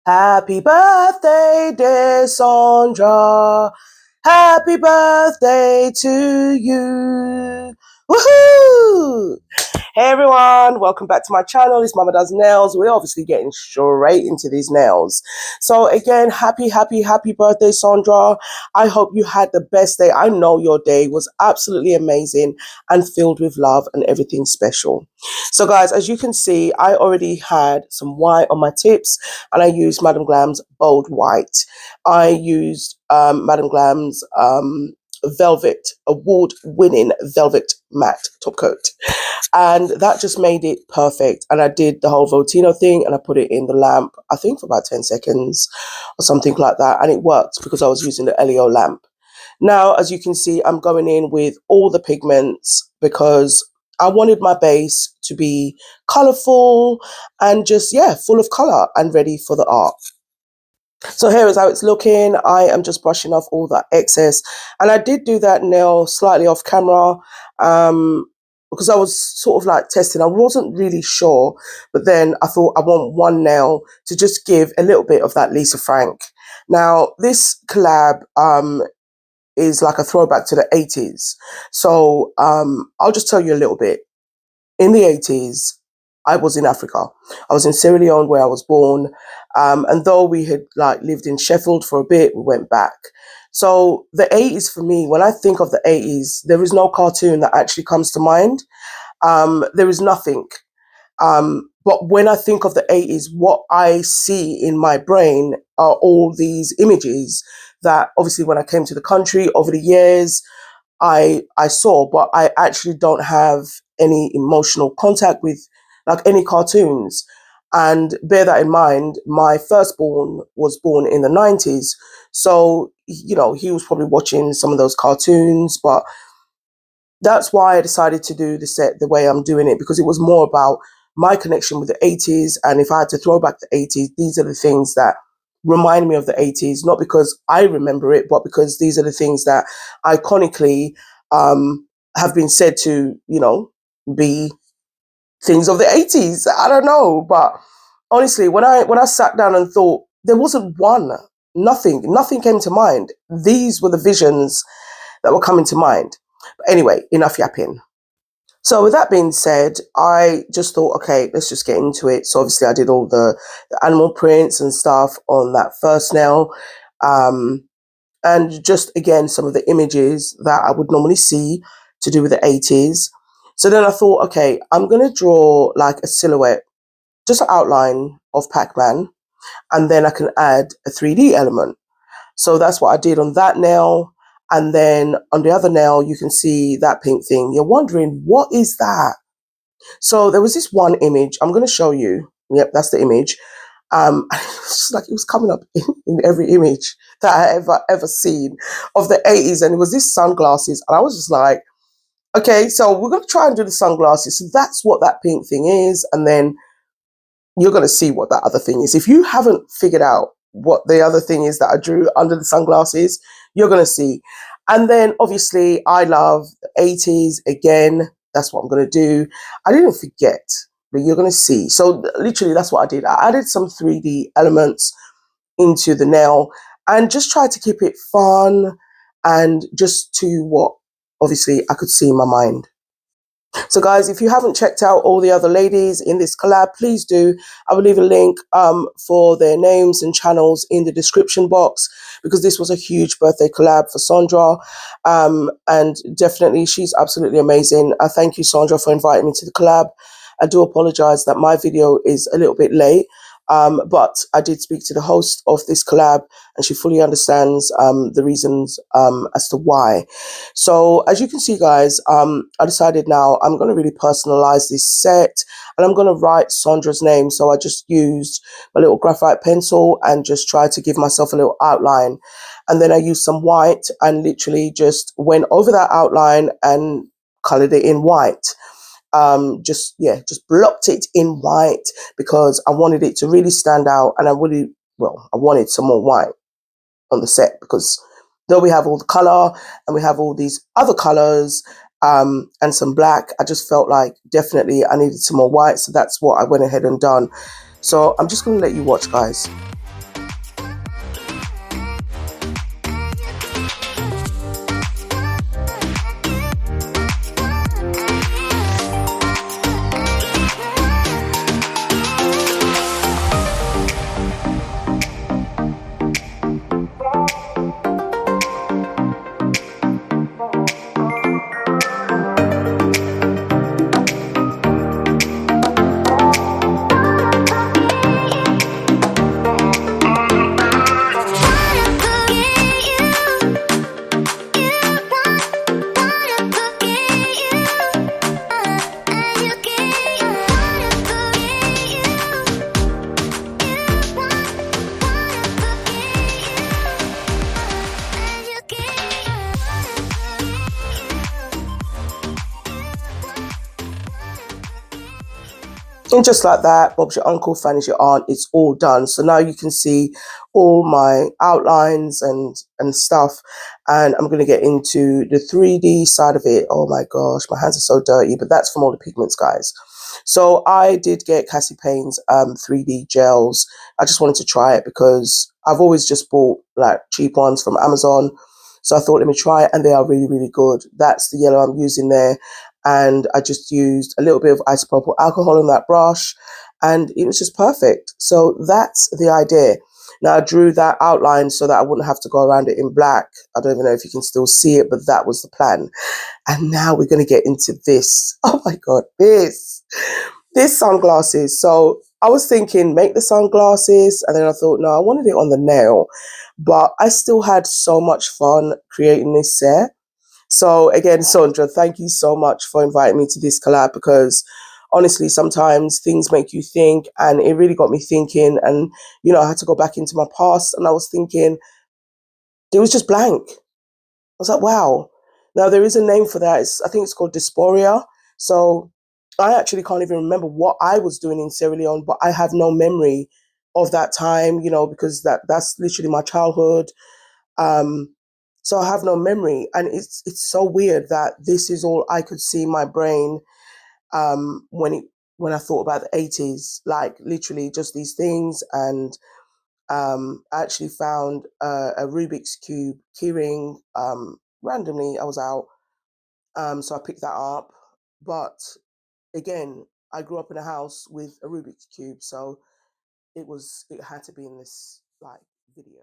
Happy birthday, dear Sandra. Happy birthday to you. Woohoo! Hey everyone, welcome back to my channel. It's Mama Does Nails. We're obviously getting straight into these nails. So again, happy birthday, Sandra. I hope you had the best day. I know your day was absolutely amazing and filled with love and everything special. So guys, as you can see, I already had some white on my tips and I used Madam Glam's Bold White. I used Madam Glam's velvet, award-winning velvet matte top coat, and that just made it perfect. And I did the whole Voltino thing and I put it in the lamp, I think for about 10 seconds or something like that, and it worked because I was using the LEO lamp. Now, as you can see, I'm going in with all the pigments because I wanted my base to be colourful and just, yeah, full of colour and ready for the art. So here is how it's looking. I am just brushing off all that excess, and I did do that nail slightly off camera because I was sort of like testing. I wasn't really sure, but then I thought I want one nail to just give a little bit of that Lisa Frank. Now this collab is like a throwback to the 80s, so I'll just tell you a little bit. In the 80s, I was in Africa. I was in Sierra Leone where I was born. And though we had like lived in Sheffield for a bit, we went back. So the 80s for me, when I think of the 80s, there is no cartoon that actually comes to mind. There is nothing. But when I think of the 80s, what I see in my brain are all these images that obviously when I came to the country over the years, I saw, but I actually don't have any emotional contact with like any cartoons. And bear that in mind, my firstborn was born in the 90s. So, you know, he was probably watching some of those cartoons, but that's why I decided to do the set the way I'm doing it, because it was more about my connection with the 80s. And if I had to throw back the 80s, these are the things that remind me of the 80s, not because I remember it, but because these are the things that iconically have been said to, you know, be things of the 80s. I don't know, but honestly, when I sat down and thought, there wasn't nothing came to mind. These were the visions that were coming to mind. But anyway, enough yapping. So with that being said, I just thought, okay, let's just get into it. So obviously I did all the animal prints and stuff on that first nail. And just, again, some of the images that I would normally see to do with the 80s. So then I thought, okay, I'm going to draw like a silhouette, just an outline of Pac-Man, and then I can add a 3D element. So that's what I did on that nail. And then on the other nail, you can see that pink thing. You're wondering, what is that? So there was this one image. I'm going to show you. Yep, that's the image. It's like it was coming up in every image that I ever seen of the 80s. And it was these sunglasses. And I was just like, okay, so we're going to try and do the sunglasses. So that's what that pink thing is. And then you're going to see what that other thing is. If you haven't figured out what the other thing is that I drew under the sunglasses, you're going to see. And then obviously I love the 80s. Again, that's what I'm going to do. I didn't forget, but you're going to see. So literally that's what I did. I added some 3D elements into the nail and just tried to keep it fun and just to what obviously I could see in my mind. So guys, if you haven't checked out all the other ladies in this collab, please do. I will leave a link for their names and channels in the description box, because this was a huge birthday collab for Sandra. And definitely, she's absolutely amazing. I thank you, Sandra, for inviting me to the collab. I do apologize that my video is a little bit late. But I did speak to the host of this collab and she fully understands the reasons as to why. So as you can see, guys, I decided now I'm going to really personalize this set and I'm going to write Sandra's name. So I just used my little graphite pencil and just tried to give myself a little outline. And then I used some white and literally just went over that outline and colored it in white. Just blocked it in white because I wanted it to really stand out, and I wanted some more white on the set, because though we have all the color and we have all these other colors and some black, I just felt like definitely I needed some more white. So that's what I went ahead and done. So I'm just going to let you watch, guys. And just like that, Bob's your uncle, Fanny's your aunt, it's all done. So now you can see all my outlines and stuff. And I'm going to get into the 3D side of it. Oh my gosh, my hands are so dirty, but that's from all the pigments, guys. So I did get Cassie Payne's 3D gels. I just wanted to try it because I've always just bought like cheap ones from Amazon. So I thought, let me try it, and they are really, really good. That's the yellow I'm using there. And I just used a little bit of isopropyl alcohol on that brush, and it was just perfect. So that's the idea. Now I drew that outline so that I wouldn't have to go around it in black. I don't even know if you can still see it, but that was the plan. And now we're going to get into this. Oh my God, this sunglasses. So I was thinking, make the sunglasses. And then I thought, no, I wanted it on the nail. But I still had so much fun creating this set. So again, Sandra, thank you so much for inviting me to this collab, because honestly, sometimes things make you think, and it really got me thinking. And, you know, I had to go back into my past, and I was thinking, it was just blank. I was like, wow. Now there is a name for that. I think it's called dysphoria. So I actually can't even remember what I was doing in Sierra Leone, but I have no memory of that time, you know, because that's literally my childhood. So I have no memory, and it's so weird that this is all I could see in my brain when I thought about the 80s, like literally just these things. And I actually found a Rubik's Cube keyring randomly. I was out, so I picked that up. But again, I grew up in a house with a Rubik's Cube, so it had to be in this like video.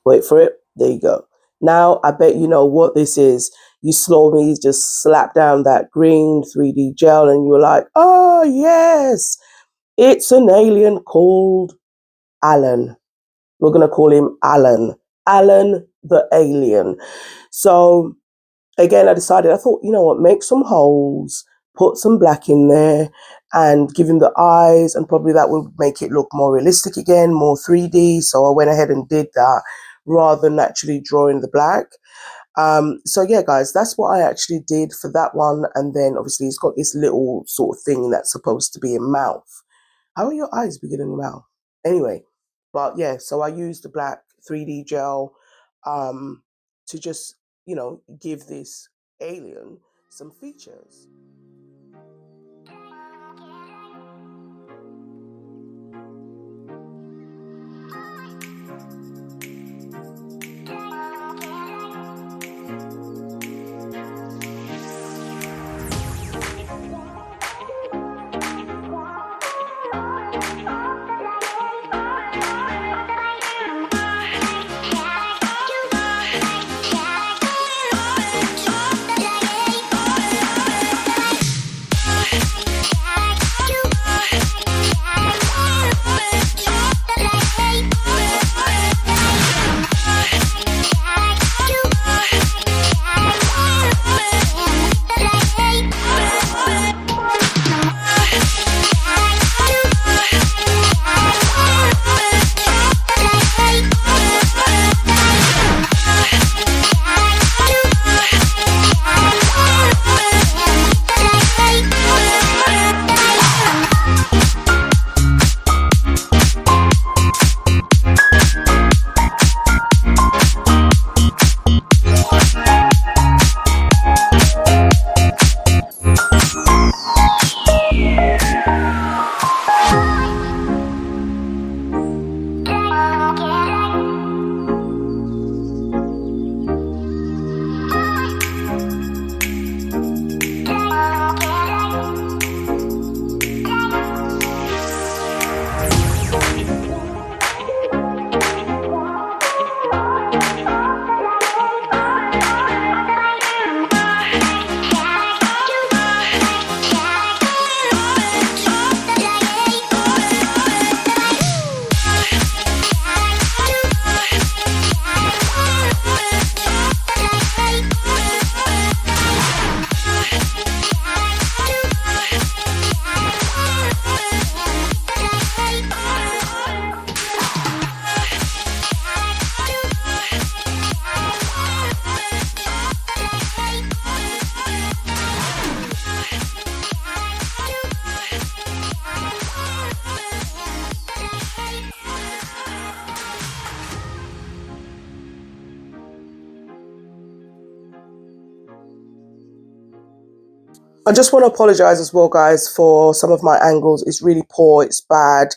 Wait for it. There you go. Now, I bet you know what this is. You slowly just slap down that green 3D gel, and you're like, oh, yes, it's an alien called Alan. We're going to call him Alan. Alan the alien. So, again, I thought, you know what, make some holes, put some black in there, and give him the eyes, and probably that will make it look more realistic again, more 3D. So I went ahead and did that rather than actually drawing the black. So yeah, guys, that's what I actually did for that one. And then obviously it's got this little sort of thing that's supposed to be a mouth. How are your eyes bigger than your mouth? Anyway, but yeah, so I used the black 3D gel to just, you know, give this alien some features. I just want to apologize as well, guys, for some of my angles. It's really poor, it's bad.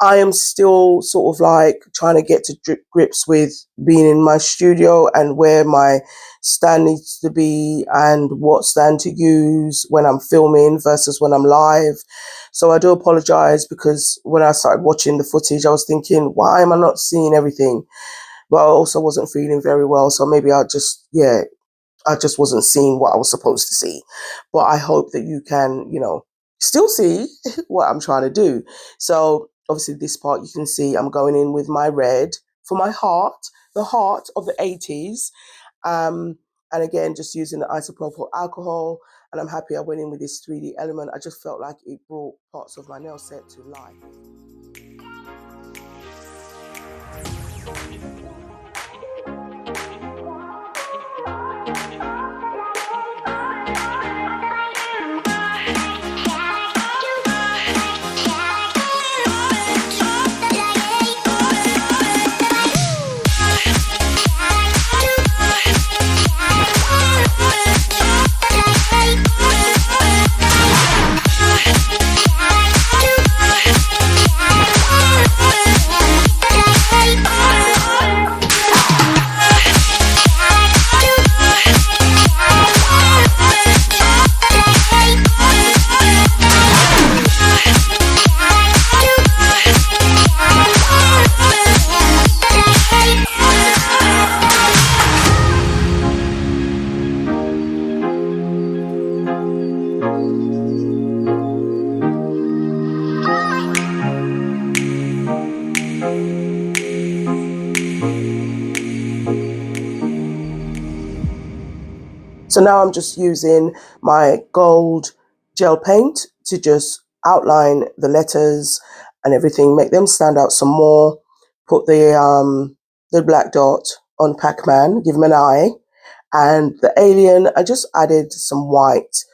I am still sort of like trying to get to grips with being in my studio and where my stand needs to be and what stand to use when I'm filming versus when I'm live. So I do apologize, because when I started watching the footage, I was thinking, why am I not seeing everything? But I also wasn't feeling very well. So maybe I just wasn't seeing what I was supposed to see. But I hope that you can, still see what I'm trying to do. So obviously this part you can see I'm going in with my red for my heart, the heart of the 80s. And again, just using the isopropyl alcohol. And I'm happy I went in with this 3D element. I just felt like it brought parts of my nail set to life. So now I'm just using my gold gel paint to just outline the letters and everything, make them stand out some more. Put the black dot on Pac-Man, give him an eye. And the alien, I just added some white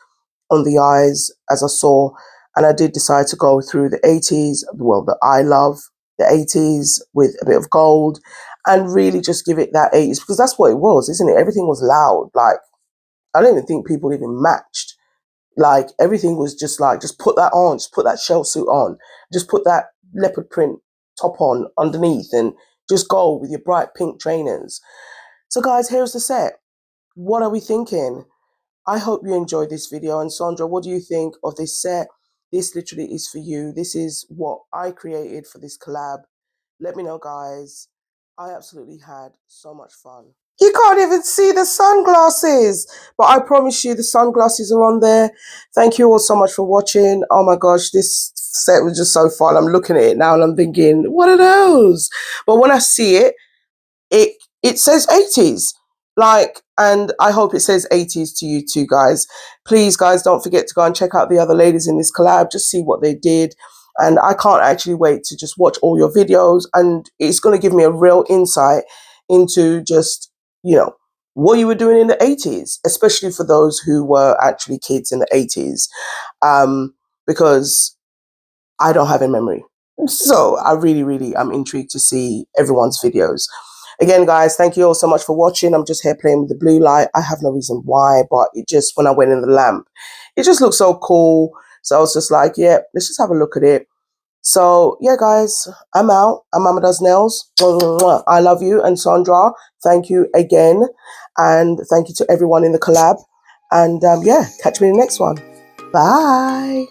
on the eyes as I saw. And I did decide to go through the 80s, well, I love the 80s, with a bit of gold and really just give it that 80s, because that's what it was, isn't it? Everything was loud. Like, I don't even think people even matched. Like, everything was just like, just put that on, just put that shell suit on, just put that leopard print top on underneath, and just go with your bright pink trainers. So guys, here's the set. What are we thinking? I hope you enjoyed this video. And Sandra, what do you think of this set? This literally is for you. This is what I created for this collab. Let me know, guys. I absolutely had so much fun. You can't even see the sunglasses, but I promise you the sunglasses are on there. Thank you all so much for watching. Oh my gosh, this set was just so fun. I'm looking at it now and I'm thinking, what are those? But when I see it, it says 80s. Like, and I hope it says 80s to you too, guys. Please, guys, don't forget to go and check out the other ladies in this collab. Just see what they did. And I can't actually wait to just watch all your videos. And it's going to give me a real insight into just, what you were doing in the 80s, especially for those who were actually kids in the 80s. Because I don't have a memory. So I really, really am intrigued to see everyone's videos. Again, guys, thank you all so much for watching. I'm just here playing with the blue light. I have no reason why, but it just, when I went in the lamp, it just looked so cool. So I was just like, yeah, let's just have a look at it. So yeah, guys, I'm out. I'm Mama Does Nails. I love you. And Sandra, thank you again. And thank you to everyone in the collab. And yeah, catch me in the next one. Bye.